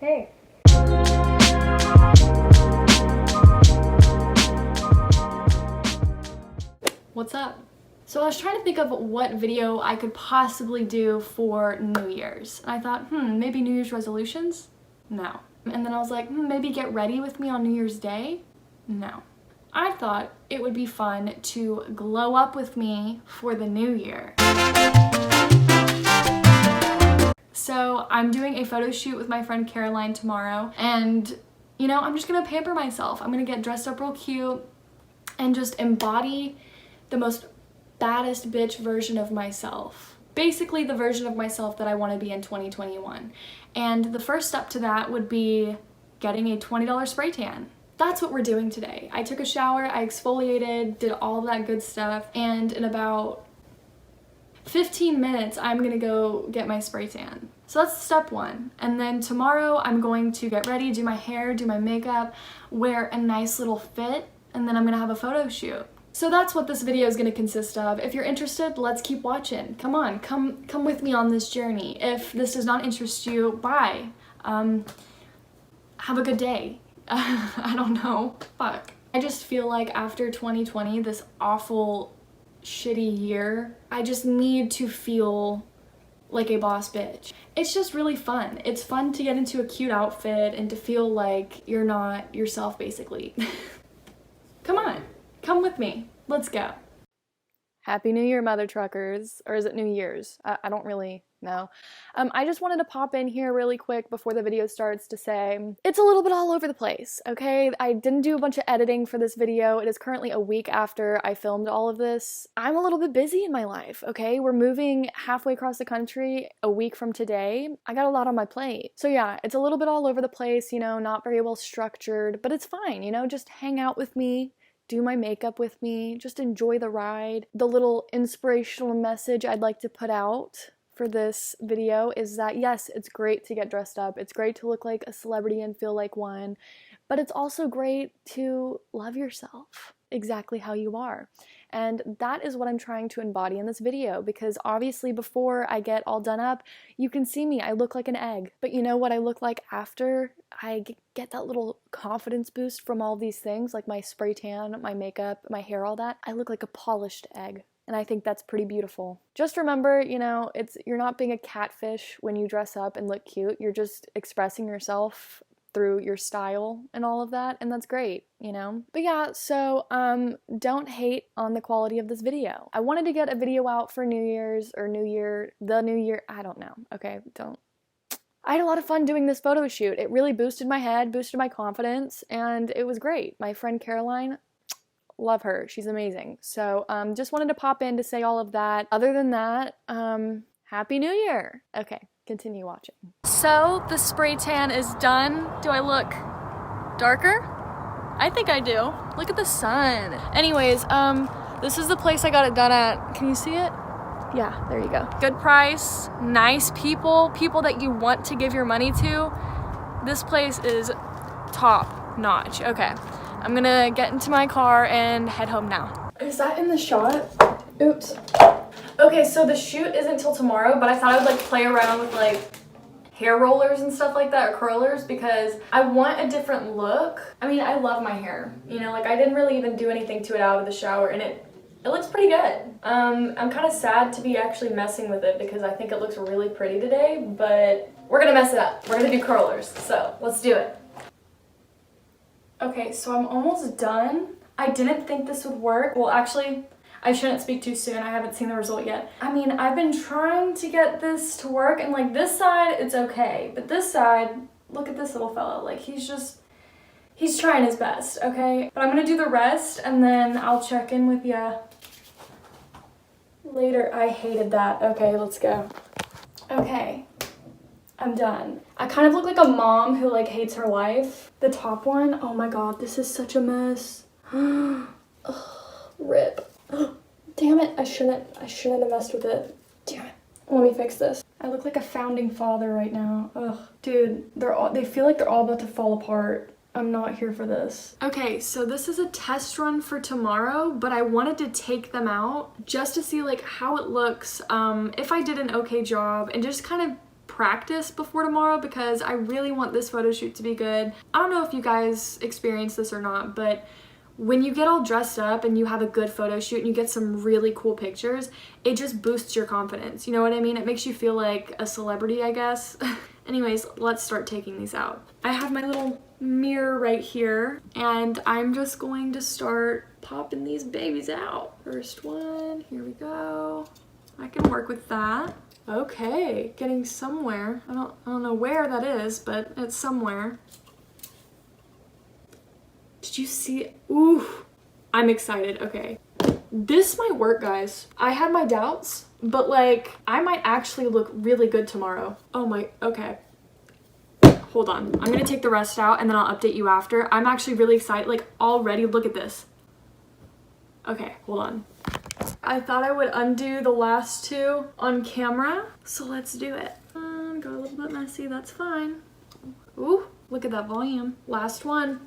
Hey. What's up? So I was trying to think of what video I could possibly do for New Year's. And I thought, maybe New Year's resolutions? No. And then I was like, maybe get ready with me on New Year's Day? No. I thought it would be fun to glow up with me for the new year. So I'm doing a photo shoot with my friend Caroline tomorrow, and you know, I'm just gonna pamper myself. I'm gonna get dressed up real cute and just embody the most baddest bitch version of myself. Basically the version of myself that I want to be in 2021. And the first step to that would be getting a $20 spray tan. That's what we're doing today. I took a shower, I exfoliated, did all of that good stuff, and in about 15 minutes I'm gonna go get my spray tan. So that's step one. And then tomorrow I'm going to get ready, do my hair, do my makeup, wear a nice little fit, and then I'm gonna have a photo shoot. So that's what this video is going to consist of. If you're interested, let's keep watching. Come on, come with me on this journey. If this does not interest you, bye. Have a good day. I don't know. Fuck. I just feel like after 2020, this awful, shitty year, I just need to feel like a boss bitch. It's just really fun. It's fun to get into a cute outfit and to feel like you're not yourself, basically. Come on. Come with me. Let's go. Happy New Year, mother truckers. Or is it New Year's? I don't really know. I just wanted to pop in here really quick before the video starts to say it's a little bit all over the place, okay? I didn't do a bunch of editing for this video. It is currently a week after I filmed all of this. I'm a little bit busy in my life, okay? We're moving halfway across the country a week from today. I got a lot on my plate. So yeah, it's a little bit all over the place, you know, not very well structured, but it's fine, you know? Just hang out with me. Do my makeup with me, just enjoy the ride. The little inspirational message I'd like to put out for this video is that yes, it's great to get dressed up, it's great to look like a celebrity and feel like one, but it's also great to love yourself exactly how you are. And that is what I'm trying to embody in this video, because obviously before I get all done up, you can see me, I look like an egg. But you know what I look like after I get that little confidence boost from all these things, like my spray tan, my makeup, my hair, all that? I look like a polished egg. And I think that's pretty beautiful. Just remember, you know, you're not being a catfish when you dress up and look cute. You're just expressing yourself through your style and all of that, and that's great, you know? But yeah, so don't hate on the quality of this video. I wanted to get a video out for New Year's or the New Year, I don't know. Okay, I had a lot of fun doing this photo shoot. It really boosted my head, boosted my confidence, and it was great. My friend Caroline, love her. She's amazing. So just wanted to pop in to say all of that. Other than that, Happy New Year. Okay, continue watching. So the spray tan is done. Do I look darker? I think I do. Look at the sun. Anyways, this is the place I got it done at. Can you see it? Yeah, there you go. Good price, nice people that you want to give your money to. This place is top notch. Okay, I'm gonna get into my car and head home now. Is that in the shot? Oops. Okay, so the shoot isn't till tomorrow, but I thought I'd like play around with like hair rollers and stuff like that, or curlers, because I want a different look. I mean, I love my hair, you know, like I didn't really even do anything to it out of the shower, and it looks pretty good. I'm kind of sad to be actually messing with it because I think it looks really pretty today, but we're gonna mess it up. We're gonna do curlers, so let's do it. Okay, so I'm almost done. I didn't think this would work. Well, actually, I shouldn't speak too soon. I haven't seen the result yet. I mean, I've been trying to get this to work, and like this side, it's okay. But this side, look at this little fella. Like he's trying his best, okay? But I'm gonna do the rest, and then I'll check in with ya later. I hated that. Okay, let's go. Okay, I'm done. I kind of look like a mom who like hates her life. The top one, oh my god, this is such a mess. Ugh, rip. Damn it, I shouldn't have messed with it. Damn it. Let me fix this. I look like a founding father right now. Ugh. Dude, they feel like they're all about to fall apart. I'm not here for this. Okay, so this is a test run for tomorrow, but I wanted to take them out just to see like how it looks, if I did an okay job, and just kind of practice before tomorrow because I really want this photo shoot to be good. I don't know if you guys experience this or not, but when you get all dressed up and you have a good photo shoot and you get some really cool pictures, it just boosts your confidence. You know what I mean? It makes you feel like a celebrity, I guess. Anyways, let's start taking these out. I have my little mirror right here and I'm just going to start popping these babies out. First one, here we go. I can work with that. Okay, getting somewhere. I don't know where that is, but it's somewhere. Did you see it? Ooh, I'm excited. Okay. This might work, guys. I had my doubts, but like, I might actually look really good tomorrow. Oh my, okay. Hold on. I'm gonna take the rest out and then I'll update you after. I'm actually really excited. Like, already, look at this. Okay, hold on. I thought I would undo the last two on camera, so let's do it. Got a little bit messy, that's fine. Ooh, look at that volume. Last one.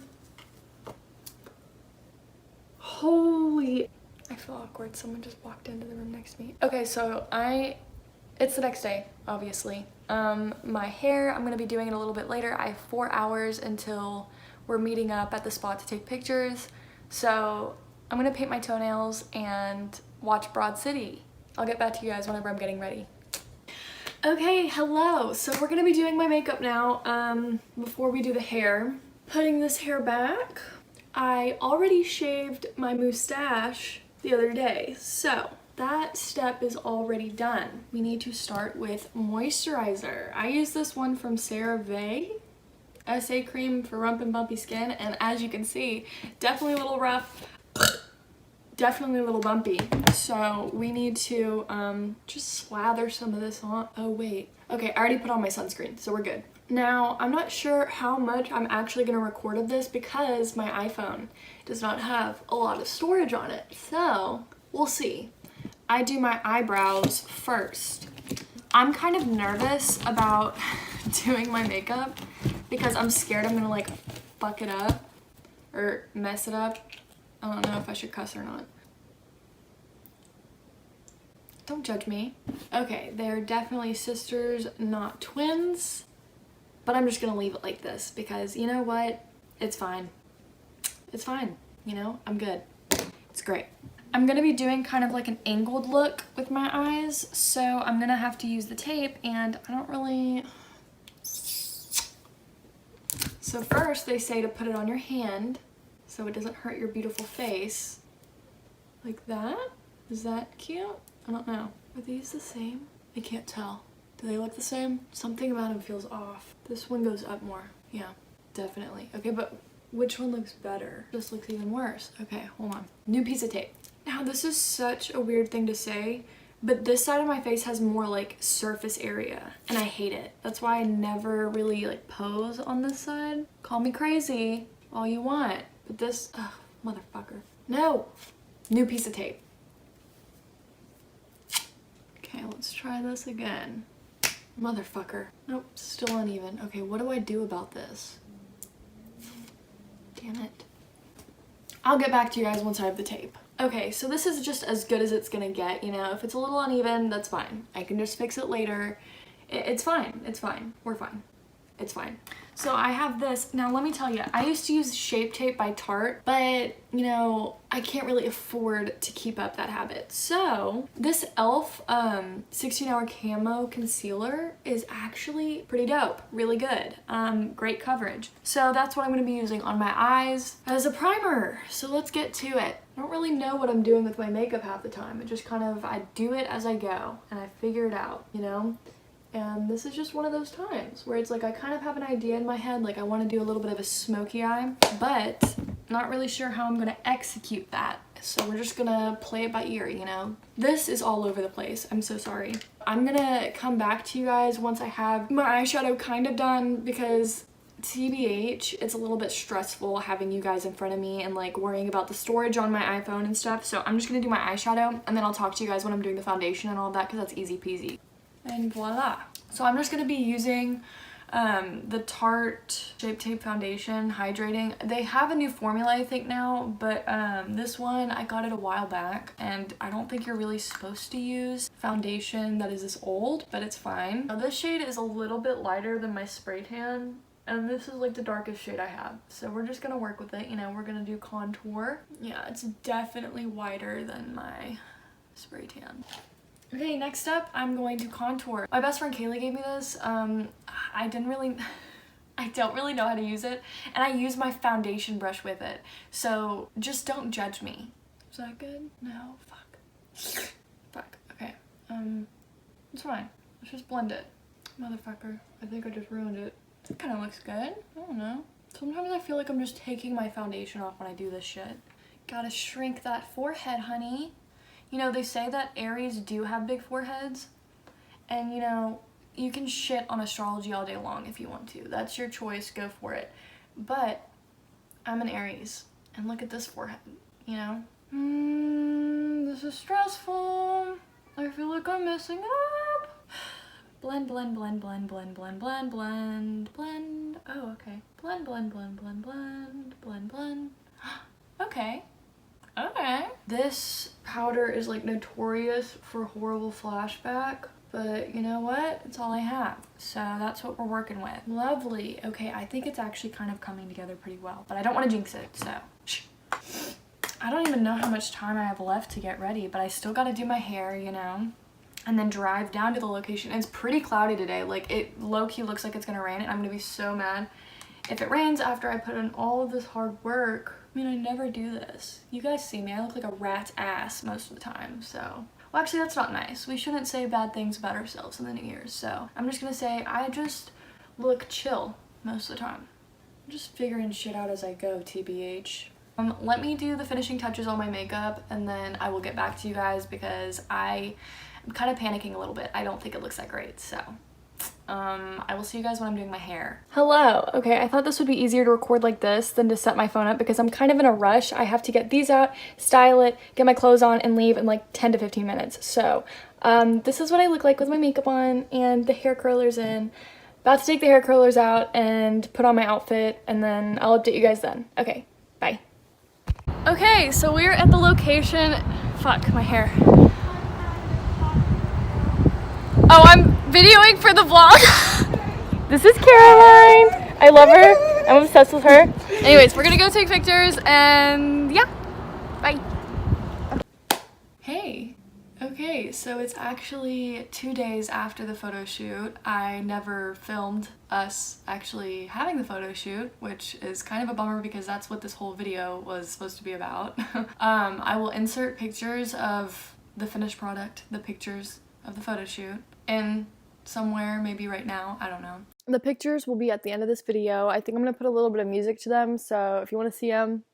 Holy, I feel awkward. Someone just walked into the room next to me. Okay, so it's the next day, obviously. My hair, I'm gonna be doing it a little bit later. I have 4 hours until we're meeting up at the spot to take pictures. So I'm gonna paint my toenails and watch Broad City. I'll get back to you guys whenever I'm getting ready. Okay, hello. So we're gonna be doing my makeup now. Before we do the hair, putting this hair back. I already shaved my mustache the other day, so that step is already done. We need to start with moisturizer. I use this one from CeraVe, SA cream for rump and bumpy skin, and as you can see, definitely a little rough, definitely a little bumpy. So we need to just slather some of this on. Oh wait, okay, I already put on my sunscreen, so we're good. Now, I'm not sure how much I'm actually going to record of this because my iPhone does not have a lot of storage on it. So, we'll see. I do my eyebrows first. I'm kind of nervous about doing my makeup because I'm scared I'm going to like fuck it up or mess it up. I don't know if I should cuss or not. Don't judge me. Okay, they're definitely sisters, not twins. But I'm just gonna leave it like this because you know what? It's fine. It's fine, you know? I'm good. It's great. I'm gonna be doing kind of like an angled look with my eyes, so I'm gonna have to use the tape and I don't really... So first they say to put it on your hand so it doesn't hurt your beautiful face. Like that? Is that cute? I don't know. Are these the same? I can't tell. Do they look the same? Something about them feels off. This one goes up more. Yeah, definitely. Okay, but which one looks better? This looks even worse. Okay, hold on. New piece of tape. Now, this is such a weird thing to say, but this side of my face has more like surface area, and I hate it. That's why I never really like pose on this side. Call me crazy all you want, but this, ugh, motherfucker. No! New piece of tape. Okay, let's try this again. Motherfucker. Nope, still uneven. Okay, what do I do about this? Damn it. I'll get back to you guys once I have the tape. Okay, so this is just as good as it's gonna get, you know? If it's a little uneven, that's fine. I can just fix it later. It's fine. It's fine. We're fine. It's fine. So I have this. Now let me tell you, I used to use Shape Tape by Tarte, but you know, I can't really afford to keep up that habit. So this e.l.f. 16-hour camo concealer is actually pretty dope, really good, great coverage. So that's what I'm gonna be using on my eyes as a primer. So let's get to it. I don't really know what I'm doing with my makeup half the time. It just kind of, I do it as I go and I figure it out, you know? And this is just one of those times where it's like I kind of have an idea in my head, like I want to do a little bit of a smoky eye, but not really sure how I'm going to execute that. So we're just gonna play it by ear, you know? This is all over the place. I'm so sorry. I'm gonna come back to you guys once I have my eyeshadow kind of done because TBH, it's a little bit stressful having you guys in front of me and like worrying about the storage on my iPhone and stuff. So I'm just gonna do my eyeshadow and then I'll talk to you guys when I'm doing the foundation and all that because that's easy peasy. And voila. So I'm just gonna be using the Tarte Shape Tape Foundation Hydrating. They have a new formula I think now, but this one, I got it a while back, and I don't think you're really supposed to use foundation that is this old, but it's fine. Now this shade is a little bit lighter than my spray tan, and this is like the darkest shade I have, so we're just gonna work with it. You know, we're gonna do contour. Yeah, it's definitely whiter than my spray tan. Okay, next up, I'm going to contour. My best friend Kaylee gave me this. I don't really know how to use it, and I use my foundation brush with it, so just don't judge me. Is that good? No, fuck. Fuck, okay. It's fine. Let's just blend it. Motherfucker, I think I just ruined it. It kind of looks good. I don't know. Sometimes I feel like I'm just taking my foundation off when I do this shit. Gotta shrink that forehead, honey. You know, they say that Aries do have big foreheads, and you know, you can shit on astrology all day long if you want to. That's your choice, go for it. But I'm an Aries, and look at this forehead, you know? This is stressful. I feel like I'm messing up. Blend, blend, blend, blend, blend, blend, blend, blend, blend. Oh, okay. Blend, blend, blend, blend, blend, blend, blend. Okay. Okay. This powder is like notorious for horrible flashback, but you know what? It's all I have. So that's what we're working with. Lovely. Okay, I think it's actually kind of coming together pretty well, but I don't want to jinx it, so. I don't even know how much time I have left to get ready, but I still got to do my hair, you know, and then drive down to the location. It's pretty cloudy today. Like, it low-key looks like it's gonna rain, and I'm gonna be so mad if it rains after I put in all of this hard work. I mean, I never do this. You guys see me, I look like a rat's ass most of the time, so. Well, actually, that's not nice. We shouldn't say bad things about ourselves in the New Year's, so. I'm just gonna say I just look chill most of the time. I'm just figuring shit out as I go, TBH. Let me do the finishing touches on my makeup, and then I will get back to you guys because I'm kind of panicking a little bit. I don't think it looks that great, so. I will see you guys when I'm doing my hair. Hello. Okay, I thought this would be easier to record like this than to set my phone up because I'm kind of in a rush. I have to get these out, style it, get my clothes on, and leave in like 10 to 15 minutes. So, this is what I look like with my makeup on and the hair curlers in. About to take the hair curlers out and put on my outfit, and then I'll update you guys then. Okay, bye. Okay, so we're at the location. Fuck, my hair. Oh, I'm videoing for the vlog. This is Caroline. I love her. I'm obsessed with her. Anyways, we're gonna go take pictures and yeah, bye. Hey. Okay, so it's actually 2 days after the photo shoot. I never filmed us actually having the photo shoot, which is kind of a bummer because that's what this whole video was supposed to be about. I will insert pictures of the finished product, the pictures of the photo shoot, in somewhere, maybe right now, I don't know. The pictures will be at the end of this video. I think I'm gonna put a little bit of music to them, so if you want to see them,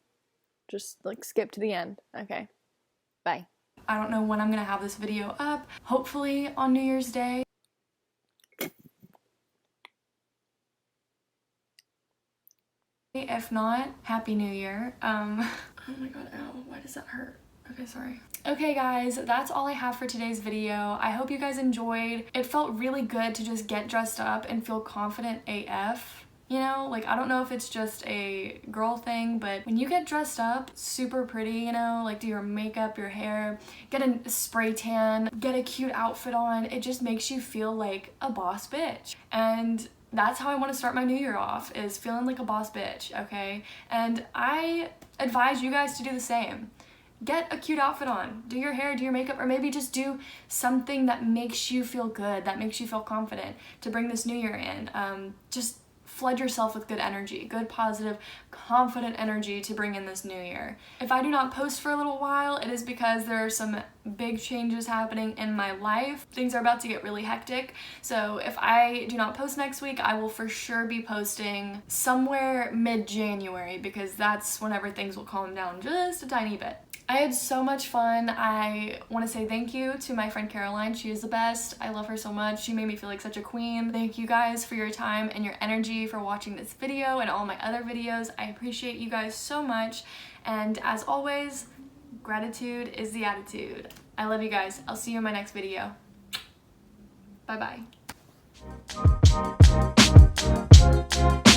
just like skip to the end. Okay, bye. I don't know when I'm gonna have this video up. Hopefully on New Year's Day. If not, Happy New Year. Oh my god, ow, why does that hurt? Okay, sorry. Okay guys, that's all I have for today's video. I hope you guys enjoyed. It felt really good to just get dressed up and feel confident AF. You know, like, I don't know if it's just a girl thing, but when you get dressed up super pretty, you know, like do your makeup, your hair, get a spray tan, get a cute outfit on, it just makes you feel like a boss bitch. And that's how I want to start my new year off, is feeling like a boss bitch, okay? And I advise you guys to do the same. Get a cute outfit on, do your hair, do your makeup, or maybe just do something that makes you feel good, that makes you feel confident to bring this new year in. Just flood yourself with good energy, good, positive, confident energy to bring in this new year. If I do not post for a little while, it is because there are some big changes happening in my life. Things are about to get really hectic. So if I do not post next week, I will for sure be posting somewhere mid-January because that's whenever things will calm down just a tiny bit. I had so much fun. I want to say thank you to my friend Caroline. She is the best. I love her so much. She made me feel like such a queen. Thank you guys for your time and your energy for watching this video and all my other videos. I appreciate you guys so much. And as always, gratitude is the attitude. I love you guys. I'll see you in my next video. Bye-bye. bye.